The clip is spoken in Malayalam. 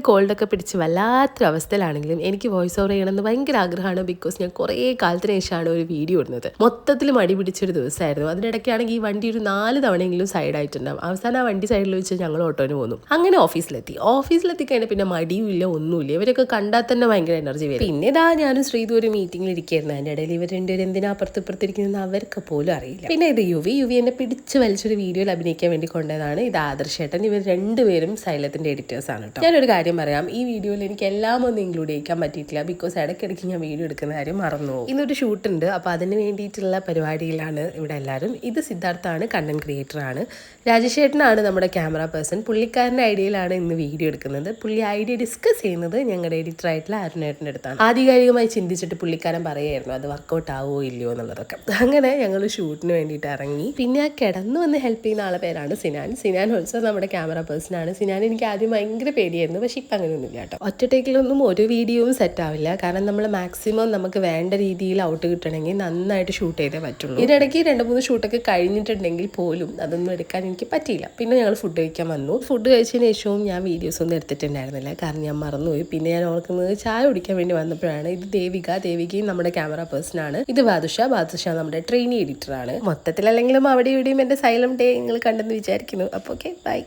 കോൾഡൊക്കെ പിടിച്ച് വല്ലാത്തൊരു അവസ്ഥയിലാണെങ്കിലും എനിക്ക് വോയിസ് ഓവർ ചെയ്യണമെന്ന് ഭയങ്കര ആഗ്രഹമാണ്. ബിക്കോസ് ഞാൻ കുറേ കാലത്തിന് ശേഷമാണ് ഒരു വീഡിയോ ഇടുന്നത്. മൊത്തത്തിൽ മടി പിടിച്ചൊരു ദിവസമായിരുന്നു. അതിനിടയ്ക്കാണെങ്കിൽ ഈ വണ്ടി ഒരു 4 തവണയെങ്കിലും സൈഡായിട്ടുണ്ടാവും. അവസാനം ആ വണ്ടി സൈഡിൽ വെച്ച് ഞങ്ങൾ ഓട്ടോന് പോന്നു. അങ്ങനെ ഓഫീസിലെത്തി കഴിഞ്ഞാൽ പിന്നെ മടിയുമില്ല, ഒന്നുമില്ല. ഇവരൊക്കെ കണ്ടാൽ തന്നെ ഭയങ്കര എനർജി വരും. പിന്നെ ഇതാ ഞാനും ശ്രീതു ഒരു മീറ്റിംഗിൽ ഇരിക്കുകയായിരുന്നു. അതിൻ്റെ ഇടയിൽ ഇവർ രണ്ടുപേരും എന്തിനാ അപ്പുറത്തിരിക്കുന്നതെന്ന് അവർക്ക് പോലും അറിയില്ല. പിന്നെ ഇത് യുവി എന്നെ പിടിച്ച് വലിച്ചൊരു വീഡിയോയിൽ അഭിനയിക്കാൻ വേണ്ടി കൊണ്ടതാണ്. ഇത് ആദർശേട്ടൻ. ഇവർ രണ്ടുപേരും സൈലത്തിൻ്റെ എഡിറ്റേഴ്സാണ് കേട്ടോ. ഞാനൊരു കാര്യം പറയാം, ഈ വീഡിയോയിൽ എനിക്ക് എല്ലാം ഒന്നും ഇൻക്ലൂഡ് ചെയ്യിക്കാൻ പറ്റിയിട്ടില്ല. ബിക്കോസ് ഇടയ്ക്കിടയ്ക്ക് ഞാൻ വീഡിയോ എടുക്കുന്ന കാര്യം മറന്നുപോകും. ഇന്നൊരു ഷൂട്ടുണ്ട്, അപ്പോൾ അതിന് വേണ്ടിയിട്ടുള്ള പരിപാടിയിലാണ് ഇവിടെ എല്ലാവരും. ഇത് സിദ്ധാർത്ഥാണ്, കണ്ടന്റ് ക്രിയേറ്ററാണ്. രാജേഷേട്ടനാണ് നമ്മുടെ ക്യാമറ പേഴ്സൺ. പുള്ളിക്കാരൻ്റെ ഐഡിയയിലാണ് ഇന്ന് വീഡിയോ എടുക്കുന്നത്. പുള്ളി ഐഡിയ ഡിസ്കസ് ചെയ്യുന്നത് ഞങ്ങളുടെ എഡിറ്ററായിട്ടുള്ള അരുണേട്ടൻ്റെ അടുത്താണ്. ആധികാരികമായി ചിന്തിച്ചിട്ട് പുള്ളിക്കാരൻ പറയുമായിരുന്നു അത് വർക്കൗട്ട് ആവുമോ ഇല്ലയോ എന്നുള്ളതൊക്കെ. അങ്ങനെ ഞങ്ങൾ ഷൂട്ടിന് വേണ്ടിയിട്ട് ഇറങ്ങി. പിന്നെ ആ കിടന്നു വന്ന് ഹെൽപ്പ് ചെയ്യുന്ന ആളെ പേരാണ് സിനാൻ ഓൾസോ നമ്മുടെ ക്യാമറ പേഴ്സണാണ്. സിനാൻ എനിക്ക് ആദ്യം ഭയങ്കര പേടിയായിരുന്നു, പക്ഷെ ഇപ്പം അങ്ങനെയൊന്നുമില്ല കേട്ടോ. ഒറ്റ ടേക്കിലൊന്നും ഒരു വീഡിയോയും സെറ്റ് ആവില്ല. കാരണം നമ്മൾ മാക്സിമം നമുക്ക് വേണ്ട രീതിയിൽ ഔട്ട് കിട്ടണമെങ്കിൽ നന്നായിട്ട് ഷൂട്ട് ചെയ്തേ പറ്റുള്ളൂ. ഇതിനിടയ്ക്ക് 2-3 ഷൂട്ടൊക്കെ കഴിഞ്ഞിട്ടുണ്ടെങ്കിൽ പോലും അതൊന്നും എടുക്കാൻ എനിക്ക് പറ്റിയില്ല. പിന്നെ ഞങ്ങൾ ഫുഡ് കഴിക്കാൻ വന്നു. ഫുഡ് കഴിച്ചതിന് ശേഷവും ഞാൻ വീഡിയോസ് ഒന്നും എടുത്തിട്ടുണ്ടായിരുന്നില്ല, കാരണം ഞാൻ മറന്നുപോയി. പിന്നെ ഞാൻ ഓർക്കുന്നത് ചായ കുടിക്കാൻ വേണ്ടി വന്നപ്പോഴാണ്. ഇത് ദേവികയും നമ്മുടെ ക്യാമറ പേഴ്സണാണ്. ഇത് ബാദുഷ നമ്മുടെ ട്രെയിനി എഡിറ്ററാണ്. മൊത്തത്തിൽ അല്ലെങ്കിലും അവിടെ ഇവിടെയും എൻ്റെ സൈലം ഡേ നിങ്ങൾ കണ്ടെന്ന് വിചാരിക്കുന്നു. അപ്പോൾ ഓക്കെ, ബൈ.